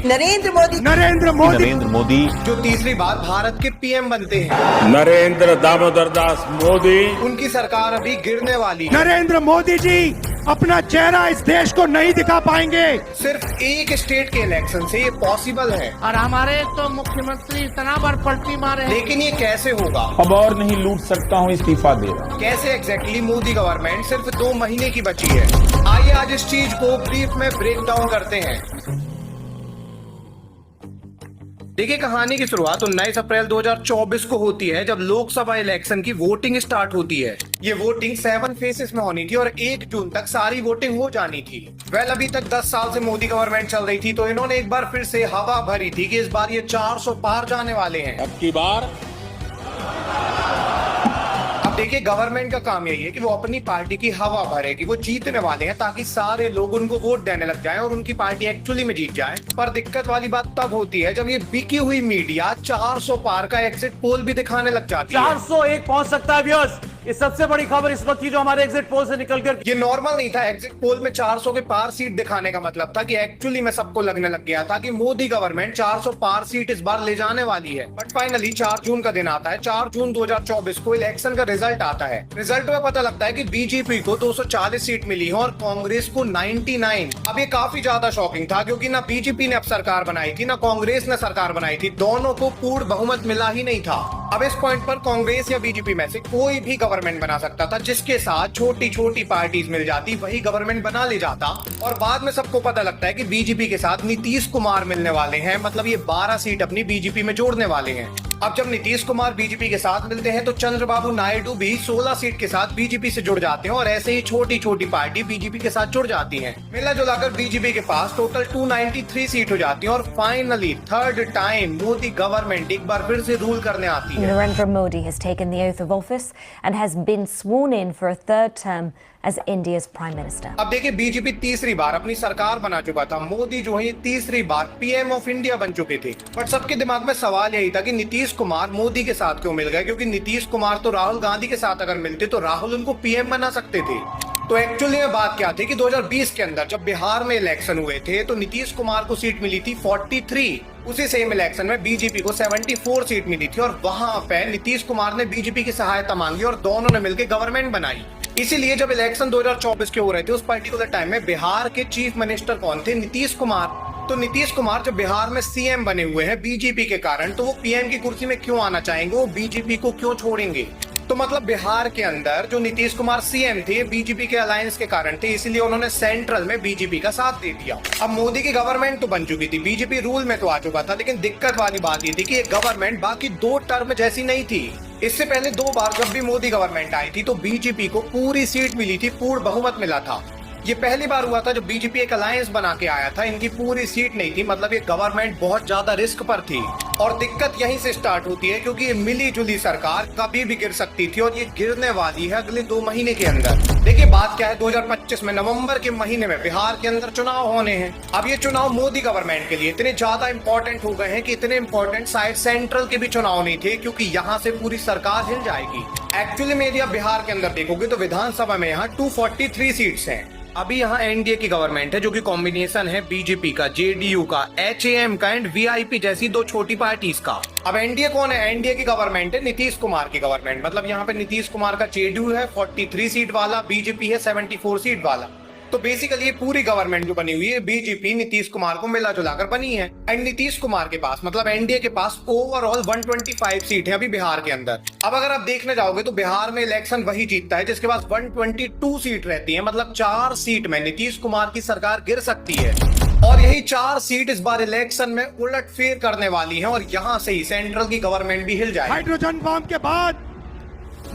नरेंद्र मोदी नरेंद्र मोदी जो तीसरी बार भारत के पीएम बनते हैं। नरेंद्र दामोदर दास मोदी। उनकी सरकार अभी गिरने वाली है। नरेंद्र मोदी जी अपना चेहरा इस देश को नहीं दिखा पाएंगे। सिर्फ एक स्टेट के इलेक्शन से ये पॉसिबल है, और हमारे तो मुख्यमंत्री इतना बार पलटी मारे हैं। लेकिन ये कैसे होगा? अब और नहीं लूट सकता हूँ, इस्तीफा दे रहा हूँ। कैसे एग्जैक्टली मोदी गवर्नमेंट सिर्फ 2 महीने की बची है? आइए आज इस चीज को ब्रीफ में ब्रेक डाउन करते हैं। देखिए, कहानी की शुरुआत 19 अप्रैल 2024 को होती है, जब लोकसभा इलेक्शन की वोटिंग स्टार्ट होती है। ये वोटिंग 7 फेसेस में होनी थी और 1 जून तक सारी वोटिंग हो जानी थी। अभी तक 10 साल से मोदी गवर्नमेंट चल रही थी, तो इन्होंने एक बार फिर से हवा भरी थी कि इस बार ये 400 पार जाने वाले हैं। अब की बार देखिए, गवर्नमेंट का काम यही है कि वो अपनी पार्टी की हवा भरे कि वो जीतने वाले हैं, ताकि सारे लोग उनको वोट देने लग जाएं और उनकी पार्टी एक्चुअली में जीत जाए। पर दिक्कत वाली बात तब होती है जब ये बिकी हुई मीडिया 400 पार का एग्जिट पोल भी दिखाने लग जाती है। 401 पहुंच सकता है व्यूअर्स। ये सबसे बड़ी खबर इस वक्त की जो हमारे एग्जिट पोल से निकलकर। ये नॉर्मल नहीं था। एग्जिट पोल में 400 के पार सीट दिखाने का मतलब था कि एक्चुअली में सबको लगने लग गया था कि मोदी गवर्नमेंट 400 पार सीट इस बार ले जाने वाली है। बट फाइनली 4 जून का दिन आता है। 4 जून 2024 को इलेक्शन का रिजल्ट आता है। रिजल्ट में पता लगता है कि बीजेपी को 240 सीट मिली है और कांग्रेस को 99। अब ये काफी ज्यादा शॉकिंग था, क्योंकि ना बीजेपी ने अब सरकार बनाई थी, ना कांग्रेस ने सरकार बनाई थी। दोनों को पूर्ण बहुमत मिला ही नहीं था। अब इस पॉइंट पर कांग्रेस या बीजेपी में से कोई भी गवर्नमेंट बना सकता था। जिसके साथ छोटी छोटी पार्टीज मिल जाती, वही गवर्नमेंट बना ले जाता। और बाद में सबको पता लगता है कि बीजेपी के साथ नीतीश कुमार मिलने वाले हैं, मतलब ये 12 सीट अपनी बीजेपी में जोड़ने वाले हैं। अब जब नीतीश कुमार बीजेपी के साथ मिलते हैं, तो चंद्रबाबू नायडू भी 16 सीट के साथ बीजेपी से जुड़ जाते हैं और ऐसे ही छोटी छोटी पार्टी बीजेपी के साथ जुड़ जाती हैं। मिला जुलाकर बीजेपी के पास टोटल 293 सीट हो जाती है और finally third time Modi government एक बार फिर से रूल करने आती है। Narendra Modi has taken the oath of office and has been sworn in for a third term as India's Prime Minister. अब देखिए, बीजेपी तीसरी बार अपनी सरकार बना चुका था। मोदी जो है तीसरी बार पीएम ऑफ इंडिया बन चुके थे। बट सबके दिमाग में सवाल यही था कि नीतीश कुमार मोदी के साथ क्यों मिल गए, क्योंकि नीतीश कुमार तो राहुल गांधी के साथ अगर मिलते तो राहुल उनको पीएम बना सकते थे। तो एक्चुअली में बात क्या थी कि 2020 के अंदर जब बिहार में इलेक्शन हुए थे, तो नीतीश कुमार को सीट मिली थी 43। उसी सेम इलेक्शन में बीजेपी को 74 सीट मिली थी और वहां पे नीतीश कुमार ने बीजेपी की सहायता मांगी और दोनों ने मिलकर गवर्नमेंट बनाई। इसीलिए जब इलेक्शन 2024 के हो रहे थे, उस पर्टिकुलर टाइम में बिहार के चीफ मिनिस्टर कौन थे? नीतीश कुमार। तो नीतीश कुमार जब बिहार में सीएम बने हुए हैं बीजेपी के कारण, तो वो पीएम की कुर्सी में क्यों आना चाहेंगे? वो बीजेपी को क्यों छोड़ेंगे? तो मतलब बिहार के अंदर जो नीतीश कुमार सीएम थे, बीजेपी के अलायंस के कारण थे, इसलिए उन्होंने सेंट्रल में बीजेपी का साथ दे दिया। अब मोदी की गवर्नमेंट तो बन चुकी थी, बीजेपी रूल में तो आ चुका था, लेकिन दिक्कत वाली बात ये थी कि ये गवर्नमेंट बाकी 2 टर्म जैसी नहीं थी। इससे पहले 2 बार जब भी मोदी गवर्नमेंट आई थी, तो बीजेपी को पूरी सीट मिली थी, पूर्ण बहुमत मिला था। ये पहली बार हुआ था जब बीजेपी एक अलायंस बना के आया था, इनकी पूरी सीट नहीं थी, मतलब ये गवर्नमेंट बहुत ज्यादा रिस्क पर थी। और दिक्कत यहीं से स्टार्ट होती है, क्योंकि ये मिली जुली सरकार कभी भी गिर सकती थी और ये गिरने वाली है अगले 2 महीने के अंदर। देखिए बात क्या है, 2025 में नवंबर के महीने में बिहार के अंदर चुनाव होने हैं। अब ये चुनाव मोदी गवर्नमेंट के लिए इतने ज्यादा इंपॉर्टेंट हो गए हैं कि इतने इंपॉर्टेंट शायद सेंट्रल के भी चुनाव नहीं थे, क्योंकि यहाँ से पूरी सरकार हिल जाएगी। एक्चुअली में यदि आप बिहार के अंदर देखोगे तो विधानसभा में यहाँ 243 सीट्स हैं। अभी यहाँ एनडीए की गवर्नमेंट है, जो कि कॉम्बिनेशन है बीजेपी का, जेडीयू का, एचएएम का एंड वीआईपी जैसी 2 छोटी पार्टीज का। अब एनडीए कौन है? एनडीए की गवर्नमेंट है नीतीश कुमार की गवर्नमेंट। मतलब यहाँ पे नीतीश कुमार का जेडीयू है 43 सीट वाला, बीजेपी है 74 सीट वाला। तो बेसिकली ये पूरी गवर्नमेंट जो बनी हुई है बीजेपी नीतीश कुमार को मिला जुलाकर बनी है। एंड नीतीश कुमार के पास मतलब एनडीए के पास ओवरऑल 125 सीट है अभी बिहार के अंदर। अब अगर आप देखने जाओगे तो बिहार में इलेक्शन वही जीतता है जिसके पास 122 सीट रहती है, मतलब 4 सीट में नीतीश कुमार की सरकार गिर सकती है। और यही 4 सीट इस बार इलेक्शन में उलटफेर करने वाली है और यहाँ से ही सेंट्रल की गवर्नमेंट भी हिल जाएगी। हाइड्रोजन बम के बाद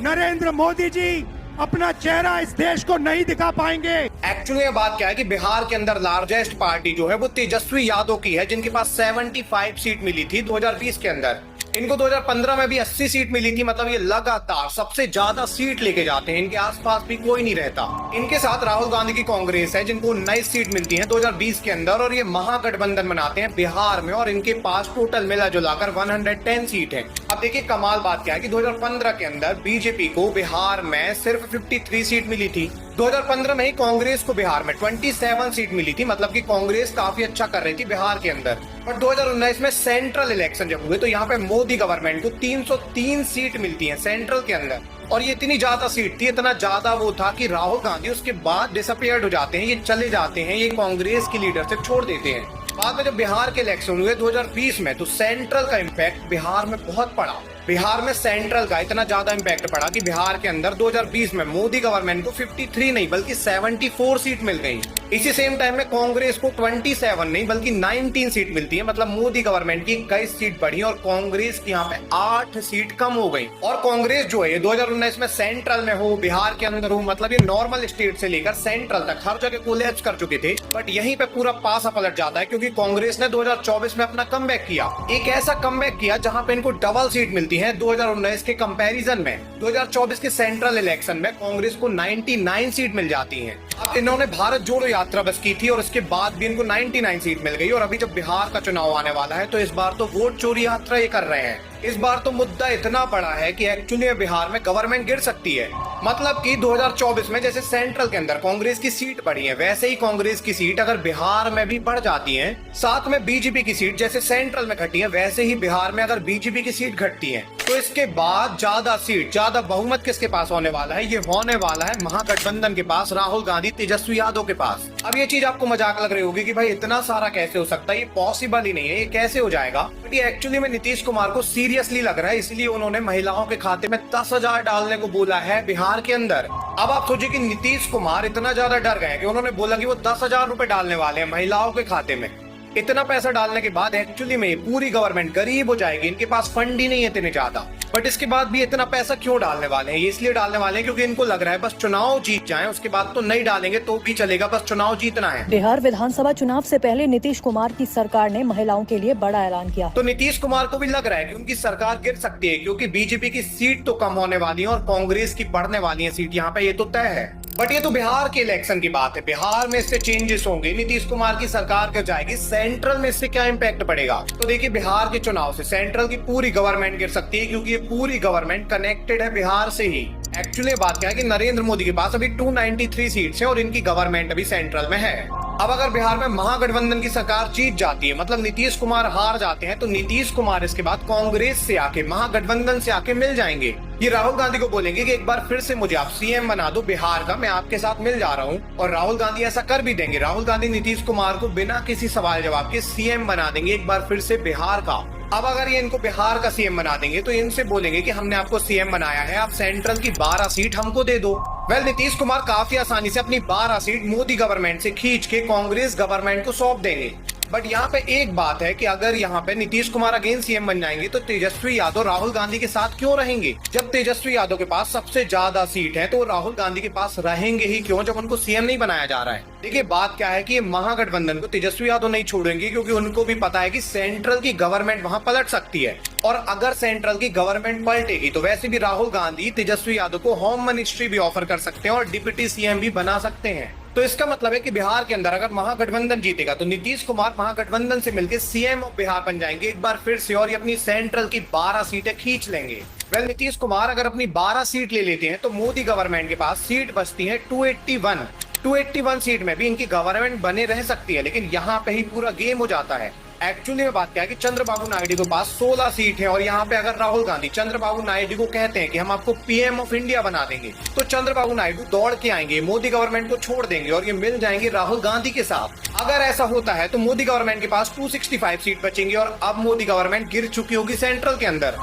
नरेंद्र मोदी जी अपना चेहरा इस देश को नहीं दिखा पाएंगे। एक्चुअली बात क्या है कि बिहार के अंदर लार्जेस्ट पार्टी जो है वो तेजस्वी यादव की है, जिनके पास 75 सीट मिली थी 2020 के अंदर। इनको 2015 में भी 80 सीट मिली थी, मतलब ये लगातार सबसे ज्यादा सीट लेके जाते हैं, इनके आसपास भी कोई नहीं रहता। इनके साथ राहुल गांधी की कांग्रेस है जिनको 19 सीट मिलती है 2020 के अंदर और ये महागठबंधन बनाते हैं बिहार में और इनके पास टोटल मिला जुलाकर 110 सीट है। अब देखिए कमाल बात क्या है कि 2015 के अंदर बीजेपी को बिहार में सिर्फ 53 सीट मिली थी 2015 में ही कांग्रेस को बिहार में 27 सीट मिली थी, मतलब कि कांग्रेस काफी अच्छा कर रही थी बिहार के अंदर। पर 2019 में सेंट्रल इलेक्शन जब हुए तो यहाँ पे मोदी गवर्नमेंट को 303 सीट मिलती है सेंट्रल के अंदर। और ये इतनी ज्यादा सीट थी, इतना ज्यादा वो था कि राहुल गांधी उसके बाद डिसअपियर्ड हो जाते हैं, ये चले जाते हैं, ये कांग्रेस की लीडरशिप छोड़ देते हैं। बाद में जब बिहार के इलेक्शन हुए 2020 में, तो सेंट्रल का इम्पैक्ट बिहार में बहुत पड़ा। बिहार में सेंट्रल का इतना ज्यादा इम्पैक्ट पड़ा कि बिहार के अंदर 2020 में मोदी गवर्नमेंट को 53 नहीं बल्कि 74 सीट मिल गई। इसी सेम टाइम में कांग्रेस को 27 नहीं बल्कि 19 सीट मिलती है, मतलब मोदी गवर्नमेंट की 21 सीट बढ़ी और कांग्रेस की यहाँ पे 8 सीट कम हो गई। और कांग्रेस जो है 2019 में सेंट्रल में हो, बिहार के अंदर हो, मतलब ये नॉर्मल स्टेट से लेकर सेंट्रल तक हर जगह कोलैप्स कर चुके थे। बट यहीं पे पूरा पासा पलट जाता है क्योंकि कांग्रेस ने 2024 में अपना कमबैक किया, एक ऐसा कमबैक किया जहां पे इनको डबल सीट मिलती है 2019 के कंपैरिजन में। 2024 के सेंट्रल इलेक्शन में कांग्रेस को 99 सीट मिल जाती हैं। अब इन्होंने भारत जोड़ो यात्रा बस की थी और उसके बाद भी इनको 99 सीट मिल गई। और अभी जब बिहार का चुनाव आने वाला है तो इस बार तो वोट चोरी यात्रा ये कर रहे हैं। इस बार तो मुद्दा इतना बड़ा है कि एक्चुअली बिहार में गवर्नमेंट गिर सकती है। मतलब कि 2024 में जैसे सेंट्रल के अंदर कांग्रेस की सीट बढ़ी है, वैसे ही कांग्रेस की सीट अगर बिहार में भी बढ़ जाती है, साथ में बीजेपी की सीट जैसे सेंट्रल में घटी है, वैसे ही बिहार में अगर बीजेपी की सीट घटती है तो इसके बाद ज्यादा सीट, ज्यादा बहुमत किसके पास होने वाला है? ये होने वाला है महागठबंधन के पास, राहुल गांधी तेजस्वी यादव के पास। अब ये चीज आपको मजाक लग रही होगी कि भाई इतना सारा कैसे हो सकता है, ये पॉसिबल ही नहीं है, ये कैसे हो जाएगा। बट ये एक्चुअली में नीतीश कुमार को सीरियसली लग रहा है, इसलिए उन्होंने महिलाओं के खाते में 10,000 डालने को बोला है बिहार के अंदर। अब आप सोचिए कि नीतीश कुमार इतना ज्यादा डर गए कि उन्होंने बोला कि वो 10,000 रुपए डालने वाले हैं महिलाओं के खाते में। इतना पैसा डालने के बाद एक्चुअली में पूरी गवर्नमेंट गरीब हो जाएगी, इनके पास फंड ही नहीं है इतने ज्यादा। बट इसके बाद भी इतना पैसा क्यों डालने वाले हैं? ये इसलिए डालने वाले हैं क्योंकि इनको लग रहा है बस चुनाव जीत जाएं, उसके बाद तो नहीं डालेंगे तो भी चलेगा, बस चुनाव जीतना है। बिहार विधानसभा चुनाव से पहले नीतीश कुमार की सरकार ने महिलाओं के लिए बड़ा ऐलान किया। तो नीतीश कुमार को भी लग रहा है कि उनकी सरकार गिर सकती है क्योंकि बीजेपी की सीट तो कम होने वाली है और कांग्रेस की बढ़ने वाली है सीट यहाँ पे, ये तो तय है। बट ये तो बिहार के इलेक्शन की बात है, बिहार में इससे चेंजेस होंगे, नीतीश कुमार की सरकार गिर जाएगी, सेंट्रल में इससे क्या इम्पैक्ट पड़ेगा? तो देखिए बिहार के चुनाव से सेंट्रल की पूरी गवर्नमेंट गिर सकती है क्योंकि ये पूरी गवर्नमेंट कनेक्टेड है बिहार से ही। एक्चुअली बात क्या है कि नरेंद्र मोदी के पास अभी 293 सीट्स हैं और इनकी गवर्नमेंट अभी सेंट्रल में है। अब अगर बिहार में महागठबंधन की सरकार जीत जाती है, मतलब नीतीश कुमार हार जाते हैं, तो नीतीश कुमार इसके बाद कांग्रेस से आके, महागठबंधन से आके मिल जाएंगे। ये राहुल गांधी को बोलेंगे कि एक बार फिर से मुझे आप सीएम बना दो बिहार का, मैं आपके साथ मिल जा रहा हूँ। और राहुल गांधी ऐसा कर भी देंगे। राहुल गांधी नीतीश कुमार को बिना किसी सवाल जवाब के सीएम बना देंगे एक बार फिर से बिहार का। अब अगर ये इनको बिहार का सीएम बना देंगे तो इनसे बोलेंगे कि हमने आपको सीएम बनाया है, आप सेंट्रल की 12 सीट हमको दे दो। वेल, नीतीश कुमार काफी आसानी से अपनी 12 सीट मोदी गवर्नमेंट से खींच के कांग्रेस गवर्नमेंट को सौंप देंगे। बट यहाँ पे एक बात है कि अगर यहाँ पे नीतीश कुमार अगेन सीएम बन जाएंगे तो तेजस्वी यादव राहुल गांधी के साथ क्यों रहेंगे? जब तेजस्वी यादव के पास सबसे ज्यादा सीट है तो राहुल गांधी के पास रहेंगे ही क्यों जब उनको सीएम नहीं बनाया जा रहा है? देखिए बात क्या है कि महागठबंधन को तेजस्वी यादव नहीं छोड़ेंगे क्योंकि उनको भी पता है कि सेंट्रल की गवर्नमेंट वहां पलट सकती है। और अगर सेंट्रल की गवर्नमेंट पलटेगी तो वैसे भी राहुल गांधी तेजस्वी यादव को होम मिनिस्ट्री भी ऑफर कर सकते हैं और डिप्टी सीएम भी बना सकते हैं। तो इसका मतलब है कि बिहार के अंदर अगर महागठबंधन जीतेगा तो नीतीश कुमार महागठबंधन से मिलकर सीएम ऑफ बिहार बन जाएंगे एक बार फिर से और ये अपनी सेंट्रल की 12 सीटें खींच लेंगे। वेल, नीतीश कुमार अगर अपनी 12 सीट ले लेते हैं तो मोदी गवर्नमेंट के पास सीट बचती है 281 सीट में भी इनकी गवर्नमेंट बने रह सकती है। लेकिन यहाँ पे ही पूरा गेम हो जाता है। एक्चुअली में बात क्या है कि चंद्रबाबू नायडू के पास 16 सीट है और यहाँ पे अगर राहुल गांधी चंद्रबाबू नायडू को कहते हैं कि हम आपको पीएम ऑफ इंडिया बना देंगे तो चंद्रबाबू नायडू दौड़ के आएंगे, मोदी गवर्नमेंट को छोड़ देंगे और ये मिल जाएंगे राहुल गांधी के साथ। अगर ऐसा होता है तो मोदी गवर्नमेंट के पास 265 सीट बचेंगी और अब मोदी गवर्नमेंट गिर चुकी होगी सेंट्रल के अंदर।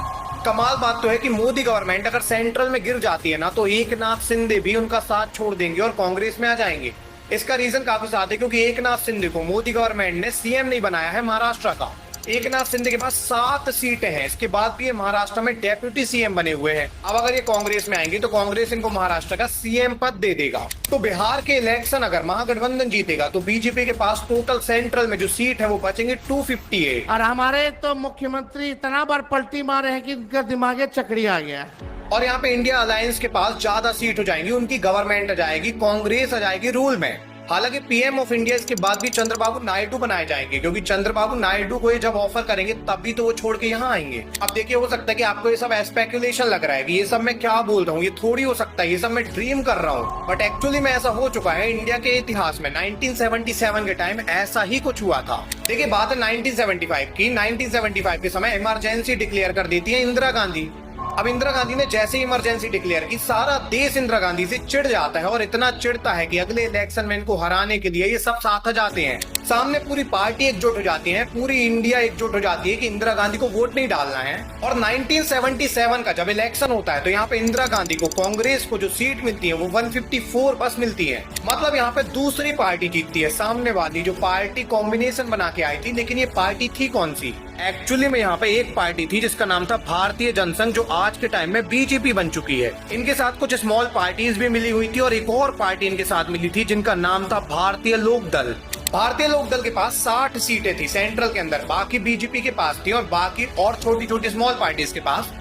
कमाल बात तो है कि मोदी गवर्नमेंट अगर सेंट्रल में गिर जाती है ना तो एकनाथ शिंदे भी उनका साथ छोड़ देंगे और कांग्रेस में आ जाएंगे। इसका रीजन काफी साफ है क्योंकि एकनाथ शिंदे को मोदी गवर्नमेंट ने सीएम नहीं बनाया है महाराष्ट्र का। एकनाथ शिंदे के पास 7 सीटें हैं, इसके बाद भी ये महाराष्ट्र में डेप्यूटी सीएम बने हुए हैं। अब अगर ये कांग्रेस में आएंगे तो कांग्रेस इनको महाराष्ट्र का सीएम पद दे देगा। तो बिहार के इलेक्शन अगर महागठबंधन जीतेगा तो बीजेपी के पास टोटल सेंट्रल में जो सीट है वो बचेंगे 258। और हमारे तो मुख्यमंत्री इतना बार पलटी मारे हैं कि इनका दिमागे चकरी आ गया। और यहाँ पे इंडिया अलायंस के पास ज्यादा सीट हो जाएंगी, उनकी गवर्नमेंट आ जाएगी, कांग्रेस आ जाएगी रूल में। हालांकि पीएम ऑफ इंडिया इसके बाद भी चंद्रबाबू नायडू बनाए जाएंगे, क्योंकि चंद्रबाबू नायडू को ये जब ऑफर करेंगे तभी तो वो छोड़ के यहाँ आएंगे। अब देखिए, हो सकता है कि आपको ये सब स्पेकुलेशन लग रहा है कि ये सब मैं क्या बोल रहा हूँ, ये थोड़ी हो सकता है, ये सब मैं ड्रीम कर रहा हूँ, बट एक्चुअली में ऐसा हो चुका है। इंडिया के इतिहास में 1977 के टाइम ऐसा ही कुछ हुआ था। देखिए, बात है 1975 की। 1975 के समय इमरजेंसी डिक्लेयर कर देती है इंदिरा गांधी। अब इंदिरा गांधी ने जैसे ही इमरजेंसी डिक्लेयर की, सारा देश इंदिरा गांधी से चिढ़ जाता है, और इतना चिढ़ता है कि अगले इलेक्शन में इनको हराने के लिए ये सब साथ आ जाते हैं। सामने पूरी पार्टी एकजुट हो जाती है, पूरी इंडिया एकजुट हो जाती है कि इंदिरा गांधी को वोट नहीं डालना है। और 1977 का जब इलेक्शन होता है तो यहाँ पे इंदिरा गांधी को, कांग्रेस को जो सीट मिलती है वो 154 बस मिलती है। मतलब यहाँ पे दूसरी पार्टी जीतती है, सामने वाली जो पार्टी कॉम्बिनेशन बना के आई थी। लेकिन ये पार्टी थी कौन सी? एक्चुअली में यहाँ पे एक पार्टी थी जिसका नाम था भारतीय जनसंघ, जो आज के टाइम में बीजेपी बन चुकी है। इनके साथ कुछ स्मॉल पार्टीज भी मिली हुई थी, और एक और पार्टी इनके साथ मिली थी जिनका नाम था भारतीय लोक दल। भारतीय लोक दल के पास 60 सीटें थी सेंट्रल के अंदर, बाकी बीजेपी के पास थी, और बाकी और छोटी छोटी स्मॉल पार्टीज के पास।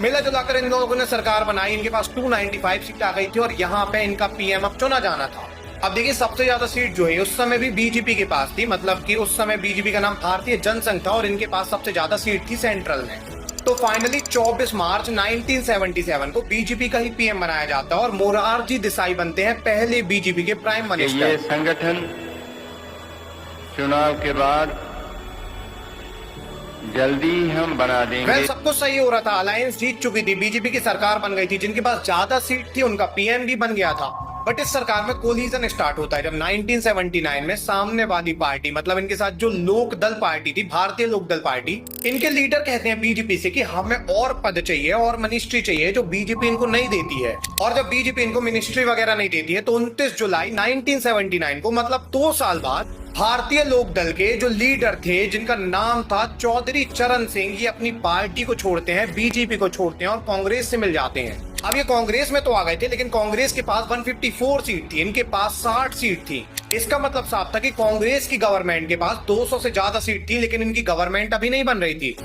मिला जुलाकर इन लोगों ने सरकार बनाई। इनके पास 295 सीट आ गई थी, और यहाँ पे इनका पीएम अब चुना जाना था। अब देखिए, सबसे ज्यादा सीट जो है उस समय भी बीजेपी के पास थी, मतलब कि उस समय बीजेपी का नाम भारतीय जनसंघ था, और इनके पास सबसे ज्यादा सीट थी सेंट्रल में। तो फाइनली 24 मार्च 1977 को बीजेपी का ही पीएम बनाया जाता है, और मोरारजी देसाई बनते हैं पहले बीजेपी के प्राइम मिनिस्टर। ये संगठन चुनाव के बाद जल्दी हम बना देंगे। सब कुछ सही हो रहा था, अलायंस जीत चुकी थी, बीजेपी की सरकार बन गई थी, जिनके पास ज्यादा सीट थी उनका पीएम भी बन गया था। बट इस सरकार में कोलिजन स्टार्ट होता है जब 1979 में सामने वाली पार्टी, मतलब इनके साथ जो लोक दल पार्टी थी, भारतीय लोक दल पार्टी, इनके लीडर कहते हैं बीजेपी से कि हमें और पद चाहिए और मिनिस्ट्री चाहिए जो बीजेपी इनको नहीं देती है। और जब बीजेपी इनको मिनिस्ट्री वगैरह नहीं देती है तो 29 जुलाई 1979 को, मतलब 2 साल बाद, भारतीय लोक दल के जो लीडर थे जिनका नाम था चौधरी चरण सिंह, ये अपनी पार्टी को छोड़ते हैं, बीजेपी को छोड़ते हैं और कांग्रेस से मिल जाते हैं। अब ये कांग्रेस में तो आ गए थे, लेकिन कांग्रेस के पास 154 सीट थी, इनके पास 60 सीट थी। इसका मतलब साफ था कि कांग्रेस की गवर्नमेंट के पास 200 से ज्यादा सीट थी, लेकिन इनकी गवर्नमेंट अभी नहीं बन रही थी।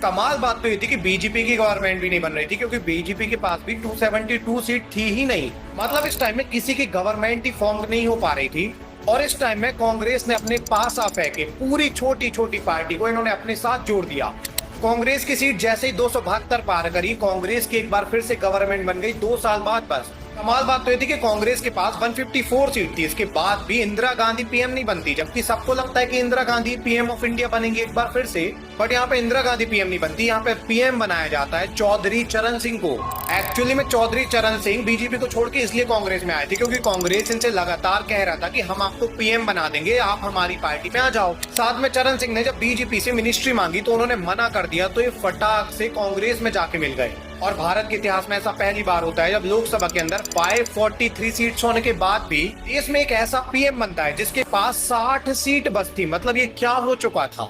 कमाल बात तो ये थी कि बीजेपी की गवर्नमेंट भी नहीं बन रही थी, क्योंकि बीजेपी के पास भी 272 सीट थी ही नहीं। मतलब इस टाइम में किसी की गवर्नमेंट ही फॉर्म नहीं हो पा रही थी। और इस टाइम में कांग्रेस ने अपने पास आ फेंके पूरी छोटी छोटी पार्टी को इन्होंने अपने साथ जोड़ दिया। कांग्रेस की सीट जैसे ही 272 पार करी, कांग्रेस की एक बार फिर से गवर्नमेंट बन गई 2 साल बाद। बस कमाल बात तो ये थी कि कांग्रेस के पास 154 सीट थी, इसके बाद भी इंदिरा गांधी पीएम नहीं बनती, जबकि सबको लगता है कि Indira Gandhi PM of India बनेंगे एक बार फिर से। बट यहाँ पे इंदिरा गांधी पीएम नहीं बनती, यहाँ पे पीएम बनाया जाता है चौधरी चरण सिंह को। एक्चुअली में चौधरी चरण सिंह बीजेपी को छोड़ के इसलिए कांग्रेस में आए थे क्योंकि कांग्रेस इनसे लगातार कह रहा था कि हम आपको पीएम बना देंगे, आप हमारी पार्टी में आ जाओ। साथ में चरण सिंह ने जब बीजेपी से मिनिस्ट्री मांगी तो उन्होंने मना कर दिया, तो ये फटाक से कांग्रेस में जाके मिल गए। और भारत के इतिहास में ऐसा पहली बार होता है जब लोकसभा के अंदर 543 सीट्स होने के बाद भी देश में एक ऐसा पीएम बनता है जिसके पास 60 सीट बस थी। मतलब ये क्या हो चुका था।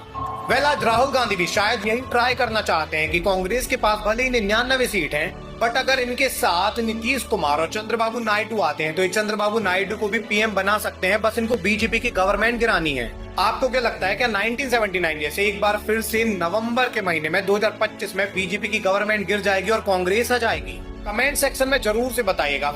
आज राहुल गांधी भी शायद यही ट्राई करना चाहते हैं कि कांग्रेस के पास भले ही 99 सीट है, बट अगर इनके साथ नीतीश कुमार और चंद्रबाबू नायडू आते हैं तो ये चंद्रबाबू नायडू को भी पीएम बना सकते हैं, बस इनको बीजेपी की गवर्नमेंट गिरानी है। आपको क्या लगता है, क्या 1979 जैसे एक बार फिर से नवंबर के महीने में 2025 में बीजेपी की गवर्नमेंट गिर जाएगी और कांग्रेस आ जाएगी? कमेंट सेक्शन में जरूर से बताइएगा।